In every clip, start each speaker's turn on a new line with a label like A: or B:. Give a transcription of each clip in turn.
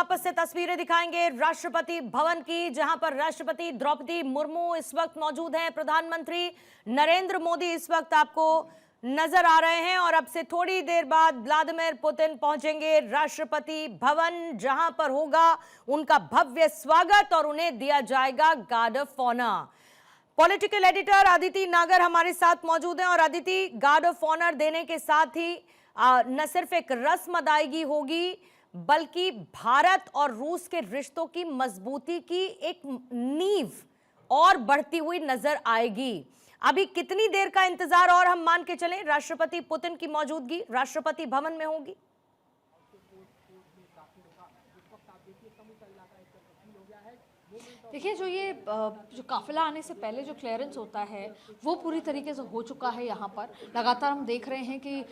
A: वापस से तस्वीरें दिखाएंगे राष्ट्रपति भवन की, जहां पर राष्ट्रपति द्रौपदी मुर्मू इस वक्त मौजूद हैं। प्रधानमंत्री नरेंद्र मोदी इस वक्त आपको नजर आ रहे हैं और अब से थोड़ी देर बाद व्लादिमीर पुतिन पहुंचेंगे राष्ट्रपति भवन, जहां पर होगा उनका भव्य स्वागत और उन्हें दिया जाएगा guard of honour. Political editor Aditi Nagar हमारे साथ मौजूद हैं और अदिति, गार्ड ऑफ ऑनर देने के साथ ही न सिर्फ एक रस्म अदायगी होगी बल्कि भारत और रूस के रिश्तों की मजबूती की एक नींव और बढ़ती हुई नजर आएगी। अभी कितनी देर का इंतजार और हम मान के चलें राष्ट्रपति पुतिन की मौजूदगी राष्ट्रपति भवन में होगी?
B: देखिए, जो काफिला आने से पहले जो क्लियरेंस होता है वो पूरी तरीके से हो चुका है। यहाँ पर लगातार हम देख रहे हैं कि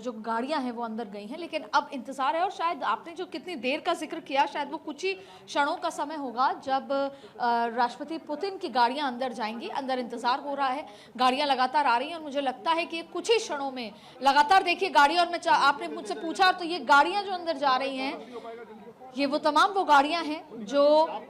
B: जो गाड़ियाँ हैं वो अंदर गई हैं, लेकिन अब इंतज़ार है। और शायद आपने जो कितनी देर का जिक्र किया, शायद वो कुछ ही क्षणों का समय होगा जब राष्ट्रपति पुतिन की गाड़ियाँ अंदर जाएंगी। अंदर इंतज़ार हो रहा है, गाड़ियाँ लगातार आ रही हैं और मुझे लगता है कि कुछ ही क्षणों में लगातार देखिए गाड़ी। और आपने मुझसे पूछा तो ये गाड़ियाँ जो अंदर जा रही हैं ये वो तमाम वो गाड़ियां हैं जो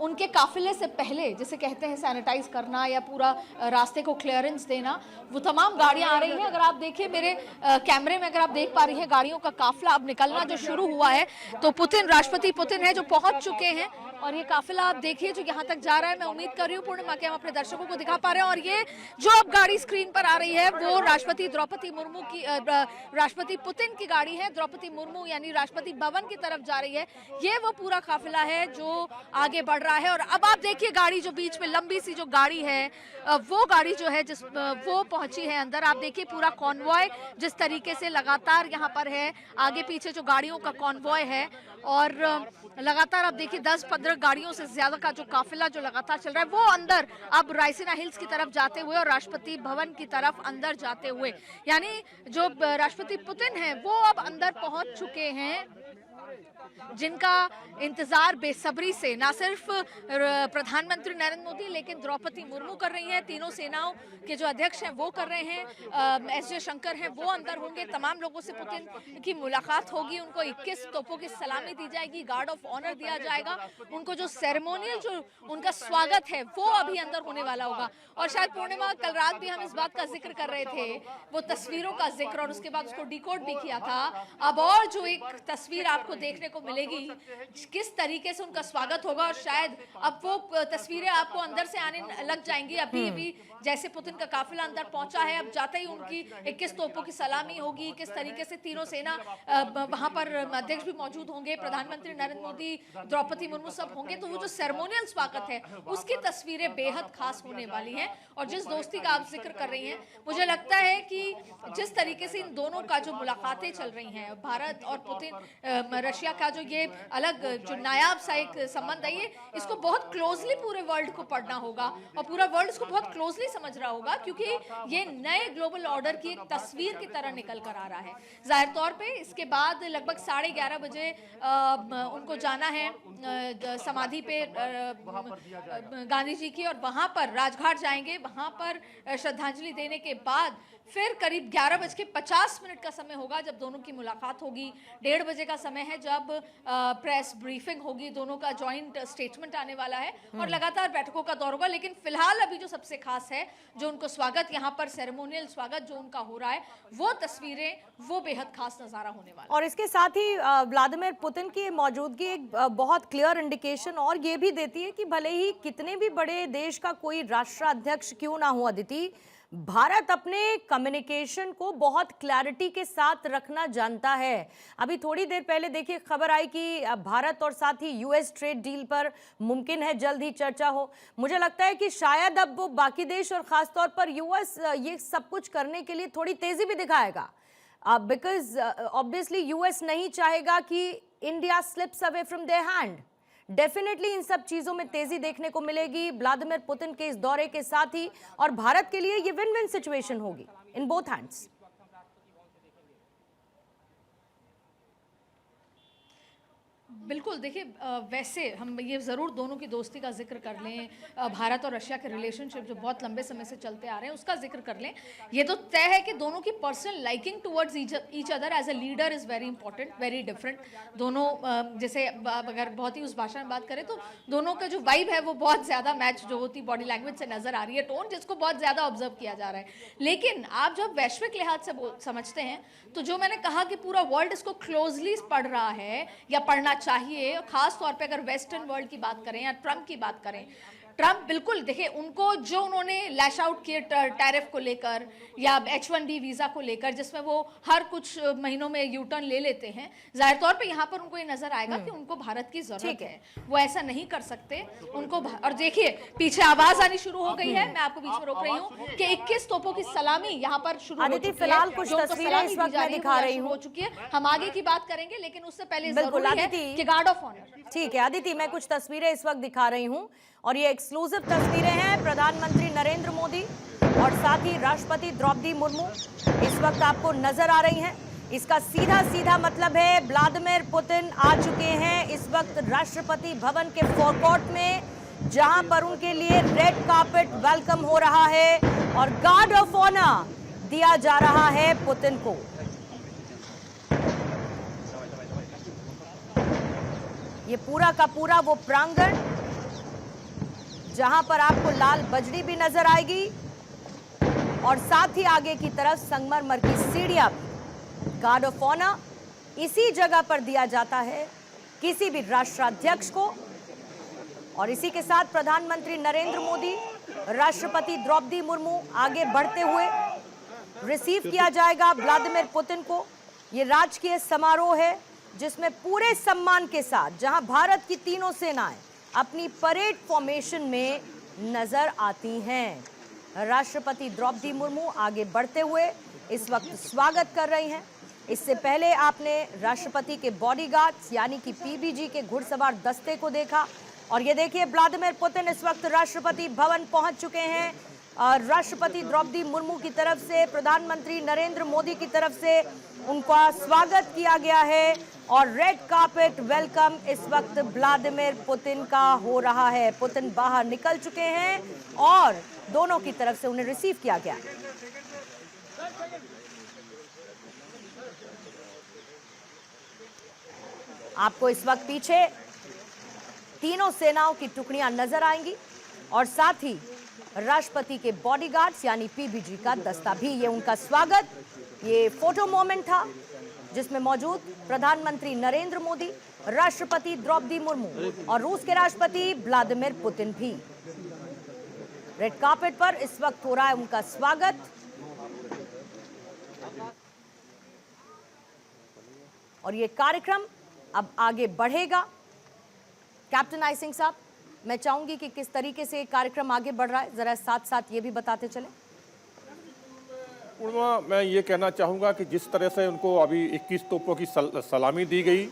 B: उनके काफिले से पहले, जिसे कहते हैं सैनिटाइज करना या पूरा रास्ते को क्लियरेंस देना, वो तमाम गाड़ियां आ रही हैं। अगर आप देखिए मेरे कैमरे में, अगर आप देख पा रही हैं, गाड़ियों का काफिला अब निकलना जो शुरू हुआ है, तो राष्ट्रपति पुतिन है जो पहुंच चुके हैं और ये काफिला आप देखिए जो यहाँ तक जा रहा है। मैं उम्मीद कर रही हूँ पूर्णिमा के हम अपने दर्शकों को दिखा पा रहे हैं। और ये जो अब गाड़ी स्क्रीन पर आ रही है वो राष्ट्रपति द्रौपदी मुर्मू की, राष्ट्रपति पुतिन की गाड़ी है। द्रौपदी मुर्मू यानी राष्ट्रपति भवन की तरफ जा रही है। ये वो पूरा काफिला है जो आगे बढ़ रहा है। और अब आप देखिए गाड़ी जो बीच में लंबी सी जो गाड़ी है, वो गाड़ी जो है वो पहुंची है अंदर। आप देखिए पूरा कॉन्वॉय जिस तरीके से लगातार यहाँ पर है, आगे पीछे जो गाड़ियों का कॉन्वॉय है और लगातार आप देखिए 10-15 गाड़ियों से ज्यादा का जो काफिला जो लगातार चल रहा है वो अंदर अब रायसीना हिल्स की तरफ जाते हुए और राष्ट्रपति भवन की तरफ अंदर जाते हुए, यानी जो राष्ट्रपति पुतिन है वो अब अंदर पहुंच चुके हैं, जिनका इंतजार बेसब्री से ना सिर्फ प्रधानमंत्री नरेंद्र मोदी लेकिन द्रौपदी मुर्मू कर रही हैं। तीनों सेनाओं के जो अध्यक्ष हैं वो कर रहे हैं, एस जयशंकर हैं वो अंदर होंगे। तमाम लोगों से पुतिन की मुलाकात होगी, उनको 21 तोपों की सलामी दी जाएगी, गार्ड ऑफ ऑनर दिया जाएगा, उनको जो सेरेमोनियल जो उनका स्वागत है वो अभी अंदर होने वाला होगा। और शायद पूर्णिमा, कल रात भी हम इस बात का जिक्र कर रहे थे, वो तस्वीरों का जिक्र, और उसके बाद उसको डिकोड भी किया था। अब और जो एक तस्वीर आपको देखने को मिलेगी किस तरीके से उनका स्वागत होगा, और शायद अब वो तस्वीरें आपको अंदर से आने लग जाएंगी। अभी जैसे पुतिन का काफिला अंदर पहुंचा है, अब जाते ही उनकी 21 तोपों की सलामी होगी, किस तरीके से तीनों सेना वहां पर अध्यक्ष भी मौजूद होंगे, प्रधानमंत्री नरेंद्र मोदी, द्रौपदी मुर्मू सब होंगे। तो वो जो सेरेमोनियल स्वागत है उसकी तस्वीरें बेहद खास होने वाली हैं। और जिस दोस्ती का आप जिक्र कर रही हैं, मुझे लगता है कि जिस तरीके से इन दोनों का जो मुलाकातें चल रही हैं, भारत और पुतिन, रशिया का जो ये अलग जो नायाब सा एक संबंध है, ये इसको बहुत क्लोजली पूरे वर्ल्ड को पढ़ना होगा और पूरा वर्ल्ड इसको बहुत क्लोजली समझ रहा होगा, क्योंकि ये नए ग्लोबल ऑर्डर की एक तस्वीर की तरह निकल कर आ रहा है। जाहिर तौर पे इसके बाद लगभग 11:30 बजे उनको जाना है समाधि पे गांधी जी की, और वहां पर राजघाट जाएंगे। वहां पर श्रद्धांजलि देने के बाद फिर करीब 11:50 का समय होगा जब दोनों की मुलाकात होगी। 1:30 बजे का समय है जब प्रेस ब्रीफिंग होगी, दोनों का जॉइंट स्टेटमेंट आने वाला है और लगातार बैठकों का दौर होगा। लेकिन फिलहाल अभी जो सबसे खास है, जो उनको स्वागत यहाँ पर सेरेमोनियल स्वागत जो उनका हो रहा है, वो तस्वीरें वो बेहद खास नजारा होने वाला।
A: और इसके साथ ही व्लादिमीर पुतिन की मौजूदगी एक बहुत क्लियर इंडिकेशन और ये भी देती है कि भले ही कितने भी बड़े देश का कोई राष्ट्राध्यक्ष क्यों ना हो अदिति, भारत अपने कम्युनिकेशन को बहुत क्लैरिटी के साथ रखना जानता है। अभी थोड़ी देर पहले देखिए खबर आई कि भारत और साथ ही यूएस ट्रेड डील पर मुमकिन है जल्द ही चर्चा हो। मुझे लगता है कि शायद अब वो बाकी देश और खासतौर पर यूएस ये सब कुछ करने के लिए थोड़ी तेजी भी दिखाएगा, बिकॉज ऑब्वियसली यूएस नहीं चाहेगा कि India slips away from their hand. Definitely in सब चीजों में तेजी देखने को मिलेगी व्लादिमीर पुतिन के इस दौरे के साथ ही, और भारत के लिए ये विन विन सिचुएशन होगी इन बोथ हैंड्स।
B: बिल्कुल देखिए, वैसे हम ये ज़रूर दोनों की दोस्ती का जिक्र कर लें, भारत और रशिया के रिलेशनशिप जो बहुत लंबे समय से चलते आ रहे हैं उसका जिक्र कर लें। ये तो तय है कि दोनों की personal liking towards each other as a leader is very important, very different. दोनों जैसे अगर बहुत ही उस भाषा में बात करें तो दोनों का जो वाइब है वो बहुत ज़्यादा मैच जो होती बॉडी लैंग्वेज से नज़र आ रही है, टोन जिसको बहुत ज़्यादा ऑब्जर्व किया जा रहा है। लेकिन आप जब वैश्विक लिहाज से समझते हैं तो जो मैंने कहा कि पूरा वर्ल्ड इसको क्लोजली पढ़ रहा है या पढ़ना चाहिए, खास तौर पे अगर वेस्टर्न वर्ल्ड की बात करें या ट्रम्प की बात करें, ट्रम्प बिल्कुल देखिए उनको जो उन्होंने लैश आउट किए टैरिफ को लेकर या H1B वीज़ा को लेकर, जिसमें वो हर कुछ महीनों में यू टर्न ले लेते हैं, जाहिर तौर पे यहाँ पर उनको ये नजर आएगा कि उनको भारत की जरूरत है, वो ऐसा नहीं कर सकते उनको। और देखिए पीछे आवाज आनी शुरू हो गई है, मैं आपको बीच में रोक रही हूँ कि 21 तोपों की सलामी यहाँ पर शुरू हो चुकी है।
A: फिलहाल कुछ तस्वीरें इस वक्त मैं दिखा रही हूँ,
B: हो चुकी है, हम आगे की बात करेंगे, लेकिन उससे पहले
A: बिल्कुल
B: जरूरी है कि गार्ड ऑफ ऑनर।
A: ठीक है अदिति, मैं कुछ तस्वीरें इस वक्त दिखा रही हूँ और ये एक्सक्लूसिव तस्वीरें हैं। प्रधानमंत्री नरेंद्र मोदी और साथ ही राष्ट्रपति द्रौपदी मुर्मू इस वक्त आपको नजर आ रही हैं। इसका सीधा सीधा मतलब है व्लादिमीर पुतिन आ चुके हैं इस वक्त राष्ट्रपति भवन के फोरकोर्ट में, जहां पर उनके लिए रेड कार्पेट वेलकम हो रहा है और गार्ड ऑफ ऑनर दिया जा रहा है पुतिन को। ये पूरा का पूरा वो प्रांगण जहां पर आपको लाल बजरी भी नजर आएगी और साथ ही आगे की तरफ संगमरमर की सीढ़ियां भी। गार्ड ऑफ ऑनर इसी जगह पर दिया जाता है किसी भी राष्ट्राध्यक्ष को। और इसी के साथ प्रधानमंत्री नरेंद्र मोदी, राष्ट्रपति द्रौपदी मुर्मू आगे बढ़ते हुए रिसीव किया जाएगा व्लादिमीर पुतिन को। ये राजकीय समारोह है जिसमें पूरे सम्मान के साथ, जहां भारत की तीनों सेनाएं अपनी परेड फॉर्मेशन में नजर आती हैं। राष्ट्रपति द्रौपदी मुर्मू आगे बढ़ते हुए इस वक्त स्वागत कर रही हैं। इससे पहले आपने राष्ट्रपति के बॉडीगार्ड्स यानी कि पीबीजी के घुड़सवार दस्ते को देखा और ये देखिए व्लादिमीर पुतिन इस वक्त राष्ट्रपति भवन पहुंच चुके हैं। राष्ट्रपति द्रौपदी मुर्मू की तरफ से, प्रधानमंत्री नरेंद्र मोदी की तरफ से उनका स्वागत किया गया है और रेड कार्पेट वेलकम इस वक्त व्लादिमीर पुतिन का हो रहा है। पुतिन बाहर निकल चुके हैं और दोनों की तरफ से उन्हें रिसीव किया गया। आपको इस वक्त पीछे तीनों सेनाओं की टुकड़ियां नजर आएंगी और साथ ही राष्ट्रपति के बॉडीगार्ड्स यानी पीबीजी का दस्ता भी। ये उनका स्वागत, ये फोटो मोमेंट था जिसमें मौजूद प्रधानमंत्री नरेंद्र मोदी, राष्ट्रपति द्रौपदी मुर्मू और रूस के राष्ट्रपति व्लादिमीर पुतिन भी। रेड कार्पेट पर इस वक्त हो रहा है उनका स्वागत। और ये कार्यक्रम अब आगे बढ़ेगा। कैप्टन आई सिंह साहब, मैं चाहूंगी कि किस तरीके से कार्यक्रम आगे बढ़ रहा है, जरा साथ साथ ये भी बताते चले।
C: पूर्णिमा, मैं ये कहना चाहूँगा कि जिस तरह से उनको अभी 21 तोपों की सलामी दी गई,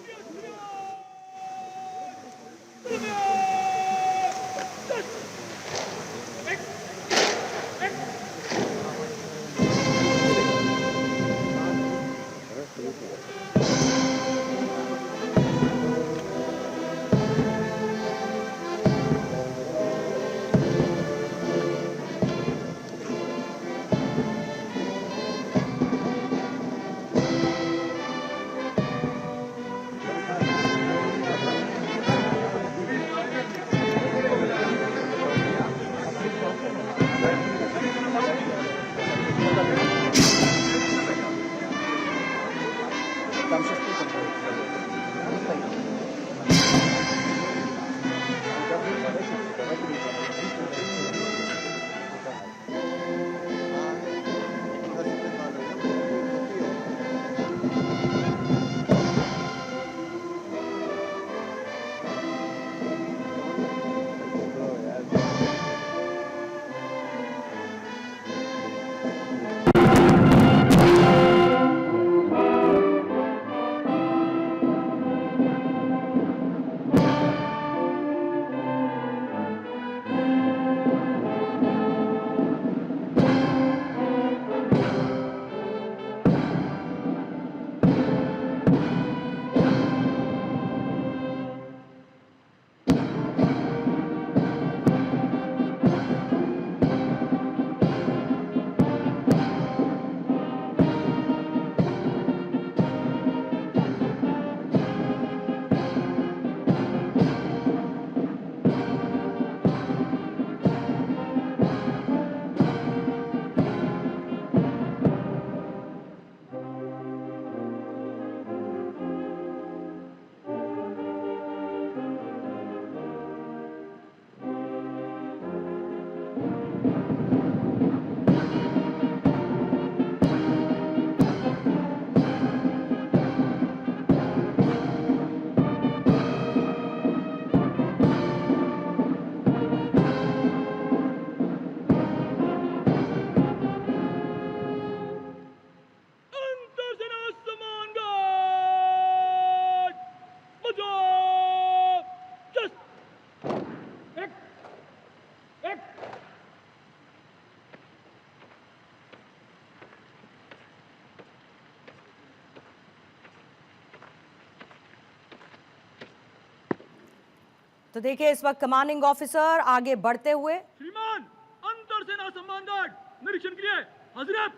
A: तो देखिए इस वक्त कमांडिंग ऑफिसर आगे बढ़ते हुए
D: श्रीमान अंतर सेना सम्मान गार्ड निरीक्षण के लिए हजरत।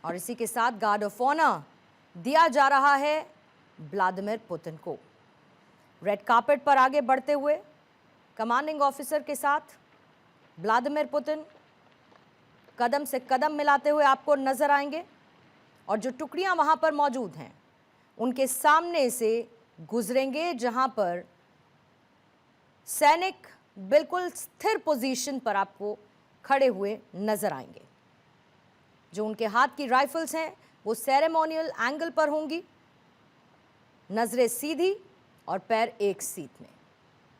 A: और इसी के साथ गार्ड ऑफ ऑनर दिया जा रहा है व्लादिमीर पुतिन को। रेड कार्पेट पर आगे बढ़ते हुए कमांडिंग ऑफिसर के साथ व्लादिमीर पुतिन कदम से कदम मिलाते हुए आपको नजर आएंगे और जो टुकड़ियां वहां पर मौजूद हैं उनके सामने से गुजरेंगे, जहां पर सैनिक बिल्कुल स्थिर पोजीशन पर आपको खड़े हुए नजर आएंगे। जो उनके हाथ की राइफल्स हैं वो सेरेमोनियल एंगल पर होंगी, नजरें सीधी और पैर एक सीट में।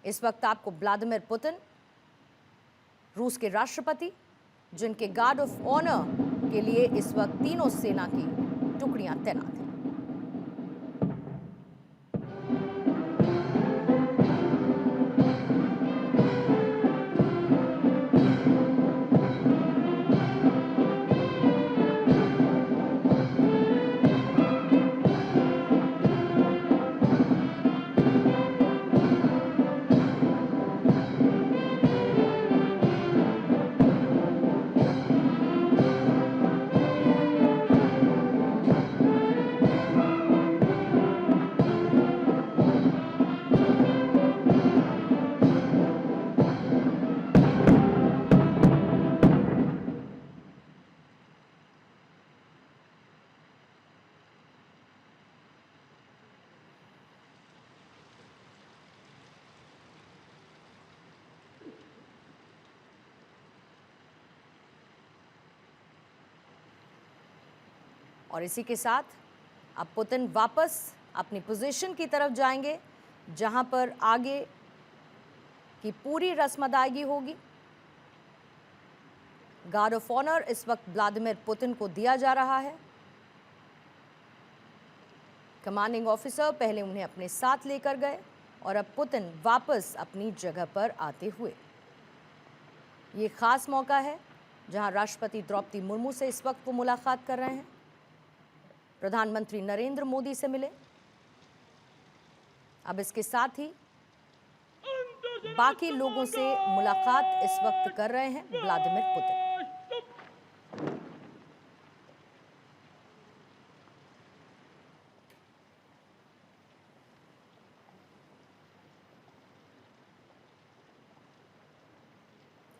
A: इस वक्त आपको व्लादिमीर पुतिन, रूस के राष्ट्रपति, जिनके गार्ड ऑफ ऑनर के लिए इस वक्त तीनों सेना की टुकड़ियां तैनात हैं। और इसी के साथ अब पुतिन वापस अपनी पोजीशन की तरफ जाएंगे, जहां पर आगे की पूरी रस्म अदायगी होगी। गार्ड ऑफ ऑनर इस वक्त व्लादिमीर पुतिन को दिया जा रहा है। कमांडिंग ऑफिसर पहले उन्हें अपने साथ लेकर गए और अब पुतिन वापस अपनी जगह पर आते हुए। ये खास मौका है जहां राष्ट्रपति द्रौपदी मुर्मू से इस वक्त वो मुलाकात कर रहे हैं। प्रधानमंत्री नरेंद्र मोदी से मिले। अब इसके साथ ही बाकी लोगों से मुलाकात इस वक्त कर रहे हैं व्लादिमीर पुतिन।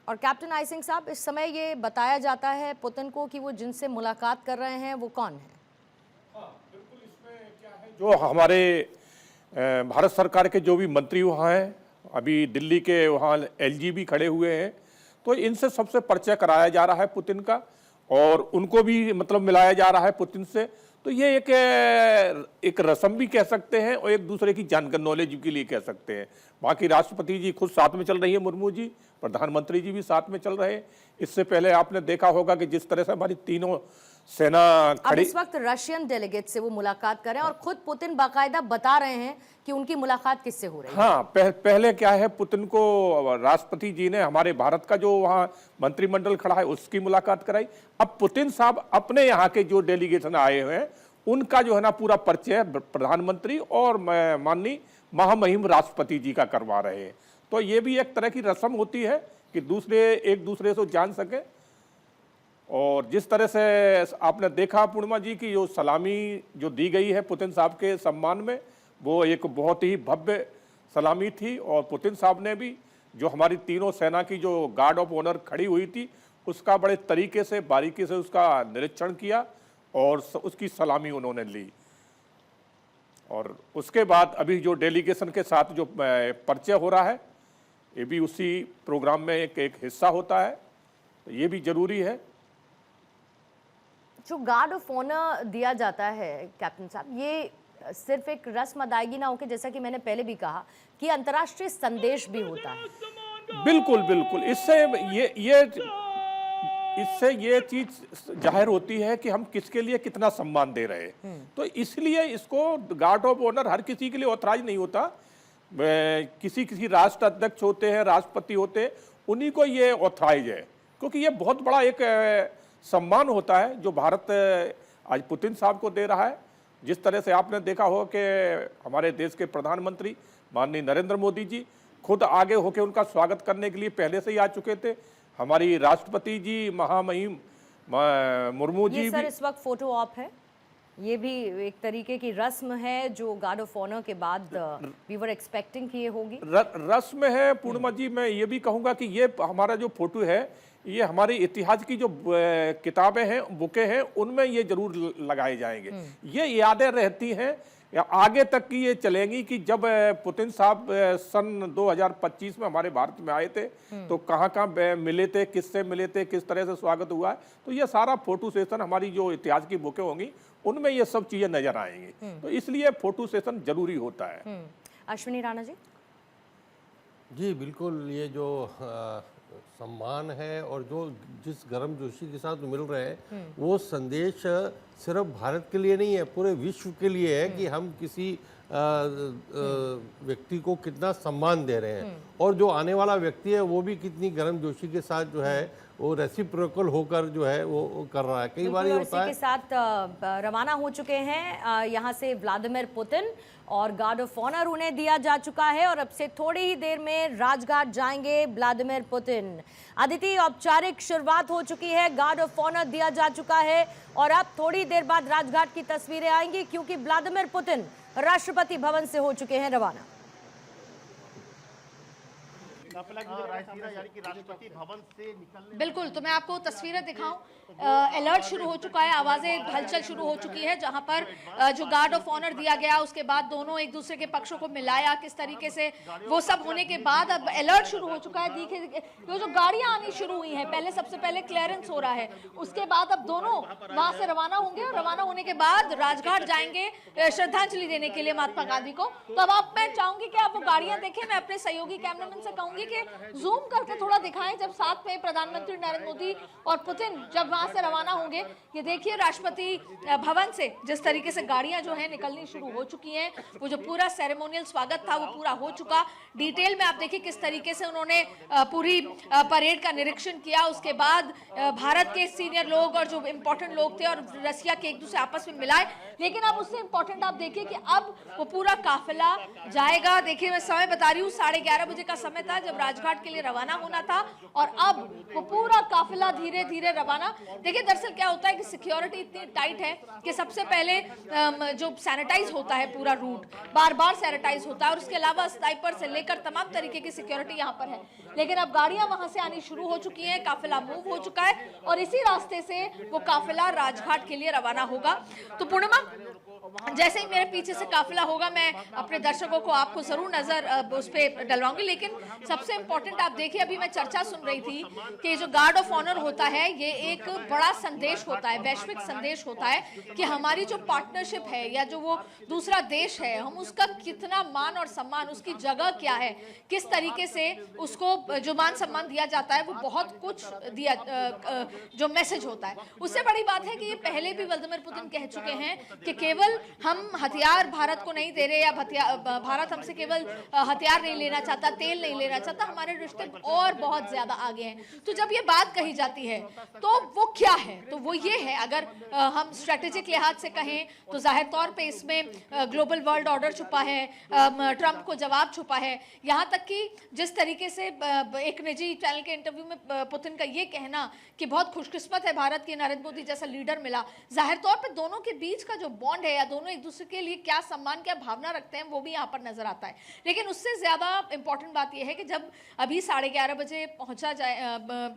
A: और कैप्टन आई सिंह साहब, इस समय ये बताया जाता है पुतिन को कि वो जिनसे मुलाकात कर रहे हैं वो कौन है?
C: बिल्कुल, इसमें क्या है, जो हमारे भारत सरकार के जो भी मंत्री वहाँ हैं, अभी दिल्ली के वहाँ एलजी भी खड़े हुए हैं, तो इनसे सबसे परिचय कराया जा रहा है पुतिन का और उनको भी मतलब मिलाया जा रहा है पुतिन से। तो ये एक रस्म भी कह सकते हैं और एक दूसरे की जानकारी नॉलेज के लिए कह सकते हैं। बाकी राष्ट्रपति जी खुद साथ में चल रही है, मुर्मू जी, प्रधानमंत्री जी भी साथ में चल रहे हैं। इससे पहले आपने देखा होगा कि जिस तरह से हमारी तीनों सेना
A: अब इस वक्त रशियन डेलीगेट से वो मुलाकात कर रहे हैं और खुद पुतिन बाकायदा बता रहे हैं कि उनकी मुलाकात किससे हो रही है।
C: हाँ, पहले क्या है, पुतिन को राष्ट्रपति जी ने हमारे भारत का जो वहाँ मंत्रिमंडल खड़ा है उसकी मुलाकात कराई। अब पुतिन साहब अपने यहाँ के जो डेलीगेशन आए हुए हैं उनका जो है ना पूरा परिचय प्रधानमंत्री और माननीय महामहिम राष्ट्रपति जी का करवा रहे हैं। तो ये भी एक तरह की रस्म होती है कि एक दूसरे से जान सके। और जिस तरह से आपने देखा पूर्णिमा जी की जो सलामी जो दी गई है पुतिन साहब के सम्मान में, वो एक बहुत ही भव्य सलामी थी। और पुतिन साहब ने भी जो हमारी तीनों सेना की जो गार्ड ऑफ ऑनर खड़ी हुई थी उसका बड़े तरीके से बारीकी से उसका निरीक्षण किया और उसकी सलामी उन्होंने ली। और उसके बाद अभी जो डेलीगेशन के साथ जो परिचय हो रहा है ये भी उसी प्रोग्राम में एक हिस्सा होता है, तो ये भी जरूरी है।
A: जो गार्ड ऑफ ऑनर दिया जाता है कैप्टन साहब, ये सिर्फ एक रस्म अदायगी ना होकर, जैसा कि मैंने पहले भी कहा कि अंतर्राष्ट्रीय संदेश भी होता है।
C: बिल्कुल बिल्कुल, इससे ये चीज जाहिर होती है कि हम किसके लिए कितना सम्मान दे रहे हैं। तो इसलिए इसको गार्ड ऑफ ऑनर हर किसी के लिए ऑथराइज नहीं होता। किसी राष्ट्र अध्यक्ष होते हैं, राष्ट्रपति होते हैं, उन्हीं को ये ऑथराइज है, क्योंकि ये बहुत बड़ा एक सम्मान होता है जो भारत आज पुतिन साहब को दे रहा है। जिस तरह से आपने देखा हो कि हमारे देश के प्रधानमंत्री माननीय नरेंद्र मोदी जी खुद आगे होकर उनका स्वागत करने के लिए पहले से ही आ चुके थे। हमारी राष्ट्रपति जी महामहिम मुर्मू जी
A: ये सर
C: भी
A: इस वक्त फोटो ऑप है, ये भी एक तरीके की रस्म है जो गार्ड ऑफ ऑनर के बाद वी वर एक्सपेक्टिंग कि ये होगी।
C: रस्म है पूर्णिमा जी। मैं ये भी कहूंगा कि ये हमारा जो फोटो है ये हमारी इतिहास की जो किताबें हैं, बुकें हैं, उनमें ये जरूर लगाए जाएंगे। ये यादें रहती हैं या आगे तक की ये चलेंगी कि जब पुतिन साहब सन 2025 में हमारे भारत में आए थे तो कहाँ कहाँ मिले थे, किससे मिले थे, किस तरह से स्वागत हुआ है, तो ये सारा फोटो सेशन हमारी जो इतिहास की बुकें होंगी उनमें ये सब चीजें नजर आएंगी। तो इसलिए फोटो सेशन जरूरी होता है।
A: अश्विनी राणा जी।
E: जी बिल्कुल, ये जो सम्मान है और जो जिस गर्मजोशी के साथ मिल रहे हैं वो संदेश सिर्फ भारत के लिए नहीं है, पूरे विश्व के लिए है कि हम किसी व्यक्ति को कितना सम्मान दे रहे हैं और जो आने वाला व्यक्ति है वो भी कितनी गर्मजोशी के साथ जो है वो रेसिप्रोकल होकर जो है वो कर रहा है। कई बार ये होता है।
A: इसी के साथ रवाना हो चुके हैं यहाँ से व्लादिमीर पुतिन और गार्ड ऑफ ऑनर उन्हें दिया जा चुका है और अब से थोड़ी ही देर में राजघाट जाएंगे व्लादिमीर पुतिन। अदिति, औपचारिक शुरुआत हो चुकी है, गार्ड ऑफ ऑनर दिया जा चुका है और अब थोड़ी देर बाद राजघाट की तस्वीरें आएंगी क्योंकि व्लादिमीर पुतिन राष्ट्रपति भवन से हो चुके हैं रवाना।
B: बिल्कुल, तो मैं आपको तस्वीरें दिखाऊं। अलर्ट शुरू हो चुका है, आवाजें हलचल शुरू हो चुकी है, जहां पर जो गार्ड ऑफ ऑनर दिया गया उसके बाद दोनों एक दूसरे के पक्षों को मिलाया किस तरीके से, वो सब होने के बाद अब अलर्ट शुरू हो चुका है। देखिए वो जो गाड़ियां आनी शुरू हुई हैं, पहले सबसे पहले क्लियरेंस हो रहा है, उसके बाद अब दोनों वहां से रवाना होंगे और रवाना होने के बाद राजघाट जाएंगे श्रद्धांजलि देने के लिए महात्मा गांधी को। तो अब आप, मैं चाहूंगी कि आप वो गाड़ियां देखें। मैं अपने सहयोगी कैमरामैन से कहूंगी कि जूम करके थोड़ा दिखाएं जब साथ में प्रधानमंत्री नरेंद्र मोदी और पुतिन जब वहां से रवाना होंगे। ये देखिए राष्ट्रपति भवन से जिस तरीके से गाड़ियां जो है निकलनी शुरू हो चुकी हैं, वो जो पूरा सेरेमोनियल स्वागत था वो पूरा हो चुका। डिटेल में आप देखिए किस तरीके से उन्होंने पूरी परेड का निरीक्षण किया। उसके बाद भारत के सीनियर लोग और जो इंपॉर्टेंट लोग थे और रसिया के एक दूसरे आपस में मिलाए। लेकिन अब उससे इंपॉर्टेंट आप देखिए कि अब वो पूरा काफिला जाएगा। देखिए मैं समय बता रही हूँ, 11:30 बजे का समय था जब राजघाट के लिए रवाना होना था और अब वो पूरा काफिला धीरे धीरे रवाना। देखिए दरअसल क्या होता है कि सिक्योरिटी इतनी टाइट है कि सबसे पहले जो सैनिटाइज होता है पूरा रूट बार बार सैनिटाइज होता है और उसके अलावा स्नाइपर से लेकर तमाम तरीके की सिक्योरिटी यहाँ पर है। लेकिन अब गाड़ियां वहां से आनी शुरू हो चुकी हैं, काफिला मूव हो चुका है और इसी रास्ते से वो काफिला राजघाट के लिए रवाना होगा। तो पूर्णिमा, जैसे ही मेरे पीछे से काफिला होगा मैं अपने दर्शकों को आपको जरूर नजर उस पर डलवाऊंगी। लेकिन सबसे इंपॉर्टेंट आप देखिए, अभी मैं चर्चा सुन रही थी कि जो गार्ड ऑफ ऑनर होता है ये एक बड़ा संदेश होता है, वैश्विक संदेश होता है कि हमारी जो पार्टनरशिप है या जो वो दूसरा देश है, हम उसका कितना मान और सम्मान, उसकी जगह क्या है, किस तरीके से उसको जो मान सम्मान दिया जाता है, वो बहुत कुछ दिया जो मैसेज होता है। उससे बड़ी बात है कि ये पहले भी व्लादिमीर पुतिन कह चुके हैं कि केवल हम हथियार भारत को नहीं दे रहे या भारत हमसे केवल हथियार नहीं लेना चाहता, तेल नहीं लेना चाहता, हमारे रिश्ते और बहुत ज्यादा आगे हैं। तो जब ये बात कही जाती है तो वो क्या है, तो वो ये है, अगर हम स्ट्रेटेजिक लिहाज से कहें तो जाहिर तौर पे इसमें ग्लोबल वर्ल्ड ऑर्डर छुपा है, ट्रंप को जवाब छुपा है। यहाँ तक कि जिस तरीके से एक निजी चैनल के इंटरव्यू में पुतिन का ये कहना कि बहुत खुशकिस्मत है भारत की नरेंद्र मोदी जैसा लीडर मिला, जाहिर तौर पे दोनों के बीच का जो बॉन्ड है या दोनों एक दूसरे के लिए क्या सम्मान, क्या भावना रखते हैं, वो भी यहाँ पर नजर आता है। लेकिन उससे ज्यादा इंपॉर्टेंट बात यह है कि जब अभी 11:30 बजे पहुंचा जाए,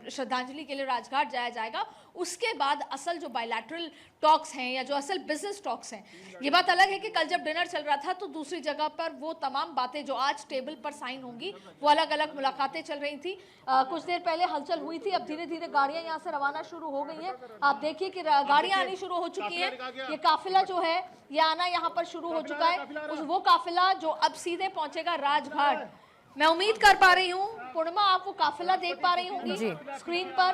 B: श्रद्धांजलि के लिए राजघाट जाया जाएगा, उसके बाद असल जो बायलैटरल टॉक्स हैं या जो असल बिजनेस टॉक्स हैं, ये बात अलग है कि कल जब डिनर चल रहा था तो दूसरी जगह पर वो तमाम बातें जो आज टेबल पर साइन होंगी वो अलग अलग मुलाकातें चल रही थी। कुछ देर पहले हलचल हुई थी, अब धीरे धीरे गाड़ियां यहाँ से रवाना शुरू हो गई हैं। आप देखिए कि गाड़ियां आनी शुरू हो चुकी हैं। ये काफिला जो है ये आना यहाँ पर शुरू हो चुका है, वो काफिला जो अब सीधे पहुंचेगा राजघाट। मैं उम्मीद कर पा रही हूँ पूर्णिमा, आप वो काफिला देख पा रही होंगी स्क्रीन पर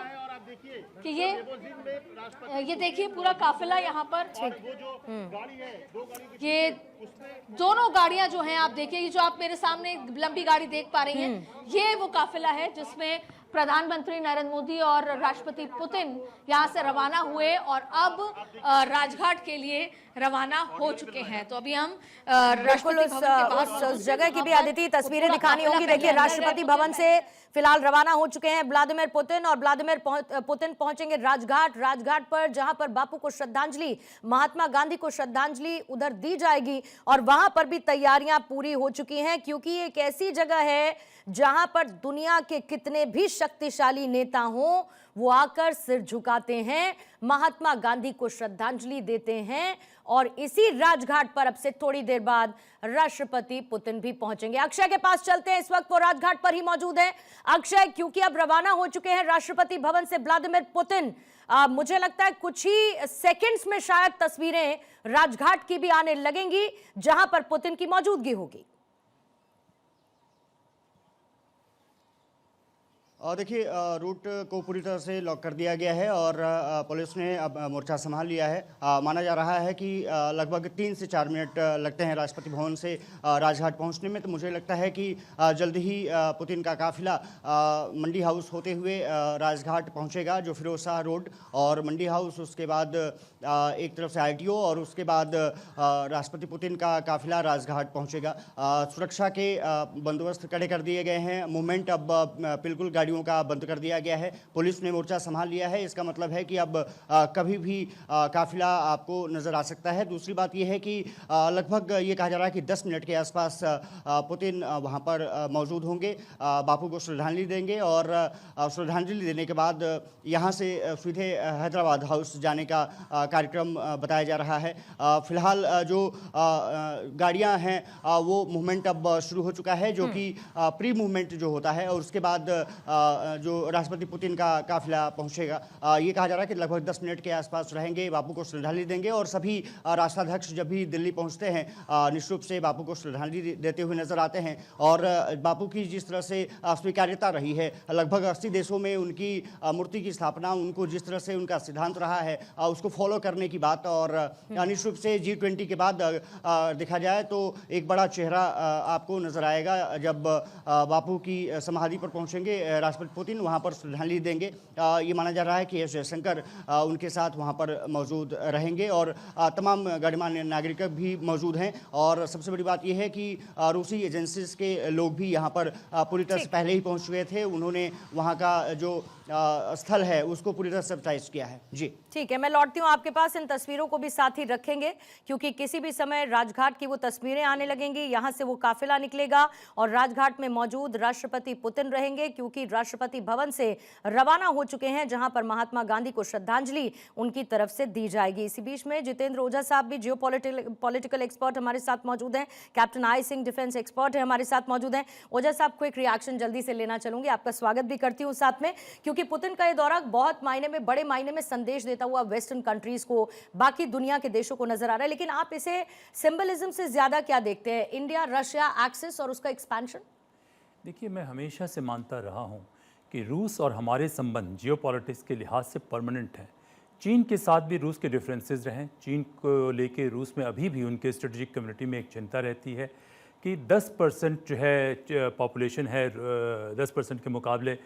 B: कि ये देखिए पूरा काफिला यहाँ पर, ये दोनों गाड़ियां जो हैं आप देखिए, ये जो आप मेरे सामने लंबी गाड़ी देख पा रही हैं, ये वो काफिला है जिसमें प्रधानमंत्री नरेंद्र मोदी और राष्ट्रपति पुतिन यहाँ से रवाना हुए और अब राजघाट के लिए रवाना हो चुके हैं। तो अभी हम
A: बिल्कुल उस जगह की भी आदिति तस्वीरें दिखानी होंगी। देखिए, राष्ट्रपति भवन से फिलहाल रवाना हो चुके हैं व्लादिमीर पुतिन, और व्लादिमीर पुतिन पहुंचेंगे राजघाट पर, जहां पर बापू को श्रद्धांजलि, महात्मा गांधी को श्रद्धांजलि उधर दी जाएगी। और वहां पर भी तैयारियां पूरी हो चुकी हैं, क्योंकि एक ऐसी जगह है जहां पर दुनिया के कितने भी शक्तिशाली नेता हों, वो आकर सिर झुकाते हैं, महात्मा गांधी को श्रद्धांजलि देते हैं। और इसी राजघाट पर अब से थोड़ी देर बाद राष्ट्रपति पुतिन भी पहुंचेंगे। अक्षय के पास चलते हैं, इस वक्त वो राजघाट पर ही मौजूद है। अक्षय, क्योंकि अब रवाना हो चुके हैं राष्ट्रपति भवन से व्लादिमीर पुतिन, मुझे लगता है कुछ ही सेकंड्स में शायद तस्वीरें राजघाट की भी आने लगेंगी, जहां पर पुतिन की मौजूदगी होगी।
F: और देखिए, रूट को पूरी तरह से लॉक कर दिया गया है और पुलिस ने अब मोर्चा संभाल लिया है। माना जा रहा है कि लगभग 3 से 4 मिनट लगते हैं राष्ट्रपति भवन से राजघाट पहुंचने में। तो मुझे लगता है कि जल्द ही पुतिन का काफिला मंडी हाउस होते हुए राजघाट पहुंचेगा, जो फिरोज शाह रोड और मंडी हाउस, उसके बाद एक तरफ से ITO और उसके बाद राष्ट्रपति पुतिन का काफिला राजघाट पहुंचेगा। सुरक्षा के बंदोबस्त कड़े कर दिए गए हैं। मूवमेंट अब बिल्कुल गाड़ियों का बंद कर दिया गया है। पुलिस ने मोर्चा संभाल लिया है। इसका मतलब है कि अब कभी भी काफिला आपको नजर आ सकता है। दूसरी बात यह है कि लगभग ये कहा जा रहा है कि 10 मिनट के आसपास पुतिन वहां पर मौजूद होंगे, बापू को श्रद्धांजलि देंगे और श्रद्धांजलि देने के बाद यहां से सीधे हैदराबाद हाउस जाने का कार्यक्रम बताया जा रहा है। फिलहाल जो गाड़ियां हैं वो मूवमेंट अब शुरू हो चुका है, जो कि प्री मूवमेंट जो होता है, और उसके बाद जो राष्ट्रपति पुतिन का काफिला पहुंचेगा। ये कहा जा रहा है कि लगभग 10 मिनट के आसपास रहेंगे, बापू को श्रद्धांजलि देंगे और सभी राष्ट्राध्यक्ष जब भी दिल्ली पहुंचते हैं निश्चित रूप से बापू को श्रद्धांजलि देते हुए नजर आते हैं। और बापू की जिस तरह से स्वीकार्यता रही है, लगभग 80 देशों में उनकी मूर्ति की स्थापना, उनको जिस तरह से उनका सिद्धांत रहा है उसको फॉलो करने की बात, और निश्चित रूप से G20 के बाद देखा जाए तो एक बड़ा चेहरा आपको नजर आएगा जब बापू की समाधि पर पहुंचेंगे राष्ट्रपति पुतिन, वहां पर श्रद्धांजलि देंगे। ये माना जा रहा है कि एस जयशंकर उनके साथ वहां पर मौजूद रहेंगे और तमाम गणमान्य नागरिक भी मौजूद हैं। और सबसे बड़ी बात यह है कि रूसी एजेंसीज के लोग भी यहाँ पर पूरी तरह से पहले ही पहुंच चुके थे। उन्होंने वहाँ का जो स्थल है उसको पूरी तरह से सैनिटाइज किया है। जी
A: ठीक है, मैं लौटती हूँ आपके पास। इन तस्वीरों को भी साथ ही रखेंगे, क्योंकि किसी भी समय राजघाट की वो तस्वीरें आने लगेंगी। यहाँ से वो काफिला निकलेगा और राजघाट में मौजूद राष्ट्रपति पुतिन रहेंगे, क्योंकि राष्ट्रपति भवन से रवाना हो चुके हैं, जहां पर महात्मा गांधी को श्रद्धांजलि उनकी तरफ से दी जाएगी। इसी बीच में जितेंद्र ओझा साहब भी जियोपॉलिटिकल एक्सपर्ट हमारे साथ मौजूद हैं, captain I Singh defence expert है हमारे साथ मौजूद हैं। ओझा साहब, क्विक रिएक्शन जल्दी से लेना चाहूंगी, आपका स्वागत भी करती हूँ साथ में, क्योंकि पुतिन का ये दौरा बहुत मायने में, बड़े मायने में संदेश देता हुआ वेस्टर्न कंट्रीज को, बाकी दुनिया के देशों को नजर आ रहा है। लेकिन आप इसे सिंबलिज्म से ज्यादा क्या देखते हैं, इंडिया रशिया एक्सिस और उसका एक्सपेंशन?
G: देखिए, मैं हमेशा से मानता रहा हूं कि रूस और हमारे संबंध जियोपॉलिटिक्स के लिहाज से परमानेंट हैं। चीन के साथ भी रूस के डिफरेंसेस रहे। चीन को लेके रूस में अभी भी उनके स्ट्रेटेजिक कम्युनिटी में एक चिंता रहती है कि 10% जो है पॉपुलेशन है 10% के मुकाबले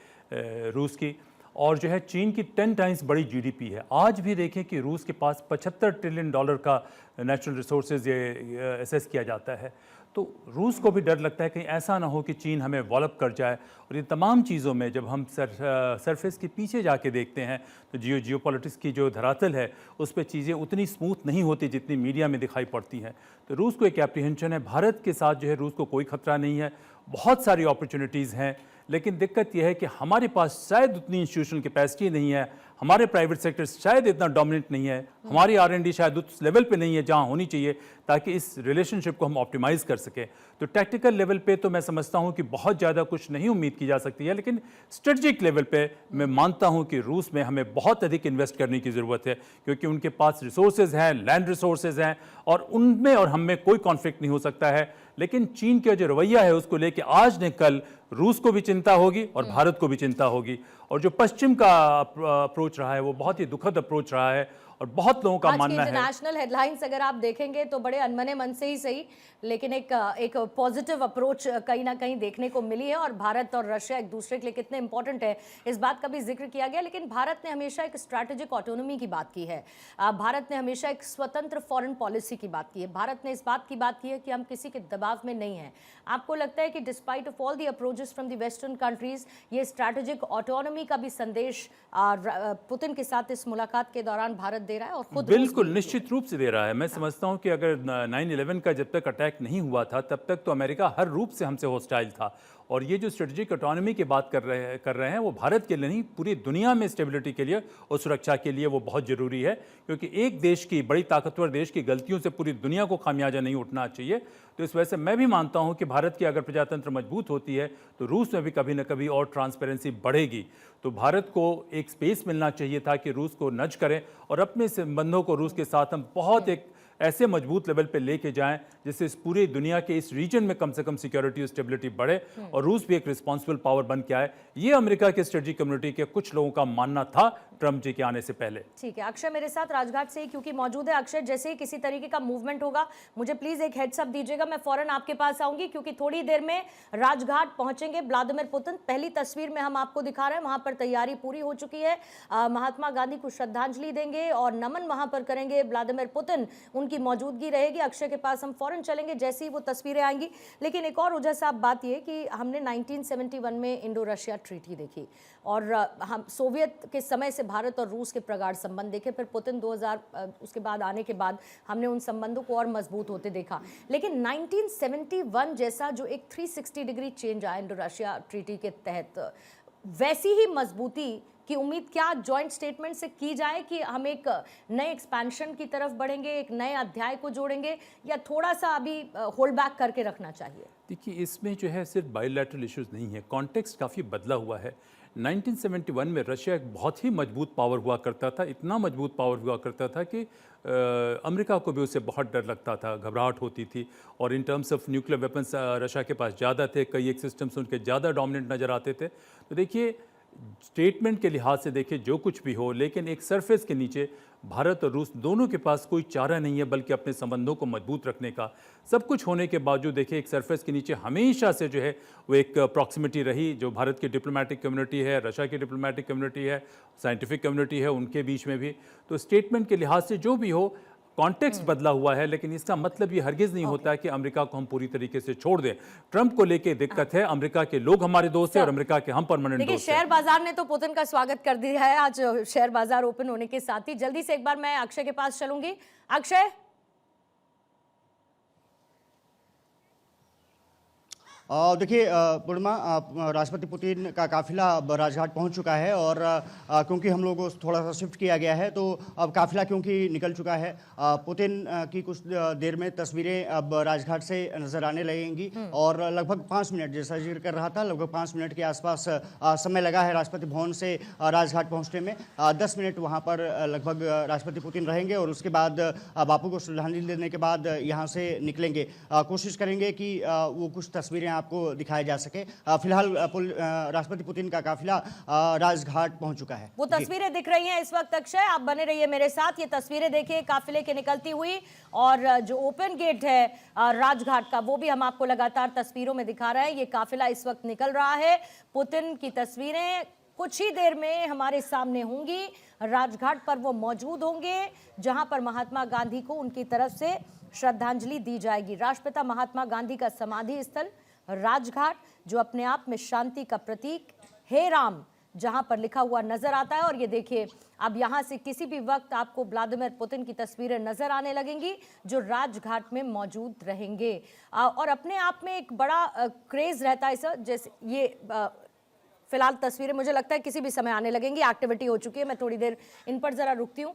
G: रूस की, और जो है चीन की 10 टाइम्स बड़ी GDP है। आज भी देखें कि रूस के पास $75 ट्रिलियन का नेचुरल रिसोर्सेज ये असेस किया जाता है। तो रूस को भी डर लगता है कहीं ऐसा ना हो कि चीन हमें वॉलअप कर जाए। और ये तमाम चीज़ों में जब हम सरफेस के पीछे जाके देखते हैं तो जियोपॉलिटिक्स की जो धरातल है उस पर चीज़ें उतनी स्मूथ नहीं होती जितनी मीडिया में दिखाई पड़ती हैं। तो रूस को एक एप्रीहेंशन है। भारत के साथ जो है रूस को कोई खतरा नहीं है, बहुत सारी अपॉर्चुनिटीज़ हैं, लेकिन दिक्कत यह है कि हमारे पास शायद उतनी इंस्टीट्यूशनल कैपेसिटी नहीं है, हमारे प्राइवेट सेक्टर शायद इतना डोमिनेंट नहीं है, हमारी R&D शायद उस लेवल पे नहीं है जहां होनी चाहिए ताकि इस रिलेशनशिप को हम ऑप्टिमाइज़ कर सकें। तो टैक्टिकल लेवल पे तो मैं समझता हूं कि बहुत ज़्यादा कुछ नहीं उम्मीद की जा सकती है, लेकिन स्ट्रेटजिक लेवल पे मैं मानता हूं कि रूस में हमें बहुत अधिक इन्वेस्ट करने की ज़रूरत है, क्योंकि उनके पास रिसोर्सेज हैं, लैंड रिसोर्सेज हैं, और उनमें और हम में कोई कॉन्फ्लिक्ट नहीं हो सकता है। लेकिन चीन का जो रवैया है उसको लेके आज ने कल रूस को भी चिंता होगी और भारत को भी चिंता होगी। और जो पश्चिम का अप्रोच रहा है वो बहुत ही दुखद अप्रोच रहा है, और बहुत लोगों का
A: आज की
G: मानना है
A: इंटरनेशनल हेडलाइंस अगर आप देखेंगे तो बड़े अनमने मन से ही सही, लेकिन एक पॉजिटिव अप्रोच कहीं ना कहीं देखने को मिली है। और भारत और रशिया एक दूसरे के लिए कितने इंपॉर्टेंट है इस बात का भी जिक्र किया गया। लेकिन भारत ने हमेशा एक स्ट्रैटेजिक ऑटोनॉमी की बात की है, भारत ने हमेशा एक स्वतंत्र फॉरेन पॉलिसी की बात की है, भारत ने इस बात की बात की है कि हम किसी के दबाव में नहीं हैं। आपको लगता है कि despite of all the approaches from the western countries ये स्ट्रैटेजिक ऑटोनॉमी का भी संदेश पुतिन के साथ इस मुलाकात के दौरान भारत दे रहा है? और खुद
G: बिल्कुल निश्चित रूप से दे रहा है। मैं समझता हूं कि अगर 9/11 का जब तक अटैक नहीं हुआ था तब तक तो अमेरिका हर रूप से हमसे हॉस्टाइल था, और ये जो स्ट्रेटेजिक ऑटोनॉमी की बात कर रहे हैं वो भारत के लिए नहीं, पूरी दुनिया में स्टेबिलिटी के लिए और सुरक्षा के लिए वो बहुत ज़रूरी है। क्योंकि एक देश की, बड़ी ताकतवर देश की गलतियों से पूरी दुनिया को खामियाजा नहीं उठना चाहिए। तो इस वजह से मैं भी मानता हूं कि भारत की अगर प्रजातंत्र मजबूत होती है तो रूस में भी कभी न कभी और ट्रांसपेरेंसी बढ़ेगी। तो भारत को एक स्पेस मिलना चाहिए था कि रूस को नज करें और अपने संबंधों को रूस के साथ हम बहुत एक ऐसे मजबूत लेवल पे लेके जाएं जिससे इस पूरी दुनिया के इस रीजन में कम से कम सिक्योरिटी और स्टेबिलिटी बढ़े और रूस भी एक रिस्पॉन्सिबल पावर बन के आए। ये अमेरिका के स्ट्रेटेजिक कम्युनिटी के कुछ लोगों का मानना था ट्रम्प जी के आने से पहले।
A: ठीक है, अक्षय मेरे साथ राजघाट से ही क्योंकि मौजूद है। अक्षय, जैसे ही किसी तरीके का मूवमेंट होगा मुझे प्लीज एक हेड्स अप दीजिएगा, मैं फौरन आपके पास आऊंगी क्योंकि थोड़ी देर में राजघाट पहुंचेंगे व्लादिमीर पुतिन। पहली तस्वीर में हम आपको दिखा रहे हैं, वहां पर तैयारी पूरी हो चुकी है। महात्मा गांधी को श्रद्धांजलि देंगे और नमन वहां पर करेंगे व्लादिमीर पुतिन, उनकी मौजूदगी रहेगी। अक्षय के पास हम फौरन चलेंगे जैसे ही वो तस्वीरें आएंगी। लेकिन एक और वजह साहब बात यह कि हमने 1971 में इंडो रशिया ट्रीटी देखी और हम सोवियत के समय से भारत और रूस के प्रगाढ़ संबंध देखे, फिर पुतिन 2000 उसके बाद आने के बाद हमने उन संबंधों को और मजबूत होते देखा। लेकिन 1971 जैसा जो एक 360 डिग्री चेंज आया इंडो रशिया ट्रीटी के तहत, वैसी ही मजबूती की उम्मीद क्या जॉइंट स्टेटमेंट से की जाए कि हम एक नए एक्सपेंशन की तरफ बढ़ेंगे, एक नए अध्याय को जोड़ेंगे, या थोड़ा सा अभी होल्ड बैक करके रखना चाहिए?
G: देखिए, इसमें जो है सिर्फ बायलैटरल इश्यूज नहीं है, कॉन्टेक्स्ट काफ़ी बदला हुआ है। 1971 में रशिया एक बहुत ही मजबूत पावर हुआ करता था, इतना मजबूत पावर हुआ करता था कि अमेरिका को भी उससे बहुत डर लगता था, घबराहट होती थी। और in terms of nuclear weapons Russia के पास ज़्यादा थे, कई एक सिस्टम्स उनके ज़्यादा डोमिनेंट नज़र आते थे। तो देखिए, स्टेटमेंट के लिहाज से देखिए जो कुछ भी हो, लेकिन एक सरफेस के नीचे भारत और रूस दोनों के पास कोई चारा नहीं है बल्कि अपने संबंधों को मजबूत रखने का। सब कुछ होने के बावजूद देखिए एक सरफेस के नीचे हमेशा से जो है वो एक प्रॉक्सिमिटी रही, जो भारत की डिप्लोमेटिक कम्युनिटी है, रशिया की डिप्लोमेटिक कम्युनिटी है, साइंटिफिक कम्युनिटी है, उनके बीच में भी। तो स्टेटमेंट के लिहाज से जो भी हो, कॉन्टेक्स्ट बदला हुआ है, लेकिन इसका मतलब ये हरगिज नहीं होता है कि अमेरिका को हम पूरी तरीके से छोड़ दें। ट्रंप को लेके दिक्कत है, अमेरिका के लोग हमारे दोस्त हैं और अमेरिका के हम परमानेंट दोस्त हैं।
A: शेयर बाजार ने तो पुतिन का स्वागत कर दिया है आज शेयर बाजार ओपन होने के साथ ही। जल्दी से एक बार मैं अक्षय के पास चलूंगी। अक्षय,
F: देखिए पूर्णिमा, राष्ट्रपति पुतिन का काफिला अब राजघाट पहुंच चुका है और क्योंकि हम लोगों को थोड़ा सा शिफ्ट किया गया है तो अब काफिला क्योंकि निकल चुका है, पुतिन की कुछ देर में तस्वीरें अब राजघाट से नजर आने लगेंगी और लगभग 5 मिनट, जैसा जिक्र कर रहा था, लगभग 5 मिनट के आसपास समय लगा है राष्ट्रपति भवन से राजघाट पहुँचने में। 10 मिनट वहाँ पर लगभग राष्ट्रपति पुतिन रहेंगे और उसके बाद बापू को श्रद्धांजलि देने के बाद यहाँ से निकलेंगे। कोशिश करेंगे कि वो कुछ तस्वीरें आपको दिखाया जा सके। फिलहाल राष्ट्रपति पुतिन का काफिला राजघाट पहुंच चुका है।
A: वो तस्वीरें दिख रही हैं इस वक्त। अक्षय, आप बने रहिए मेरे साथ। ये तस्वीरें देखिए काफिले के निकलती हुई, और जो ओपन गेट है राजघाट का वो भी हम आपको लगातार तस्वीरों में दिखा रहे हैं। ये काफिला इस वक्त निकल रहा है। पुतिन की तस्वीरें कुछ ही देर में हमारे सामने होंगी। राजघाट पर वो मौजूद होंगे जहां पर महात्मा गांधी को उनकी तरफ से श्रद्धांजलि दी जाएगी। राष्ट्रपिता महात्मा गांधी का समाधि स्थल राजघाट, जो अपने आप में शांति का प्रतीक हे राम जहां पर लिखा हुआ नजर आता है। और ये देखिए, अब यहां से किसी भी वक्त आपको व्लादिमीर पुतिन की तस्वीरें नजर आने लगेंगी जो राजघाट में मौजूद रहेंगे। और अपने आप में एक बड़ा क्रेज रहता है सर। जैसे ये फिलहाल तस्वीरें मुझे लगता है किसी भी समय आने लगेंगी, एक्टिविटी हो चुकी है। मैं थोड़ी देर इन पर जरा रुकती हूँ।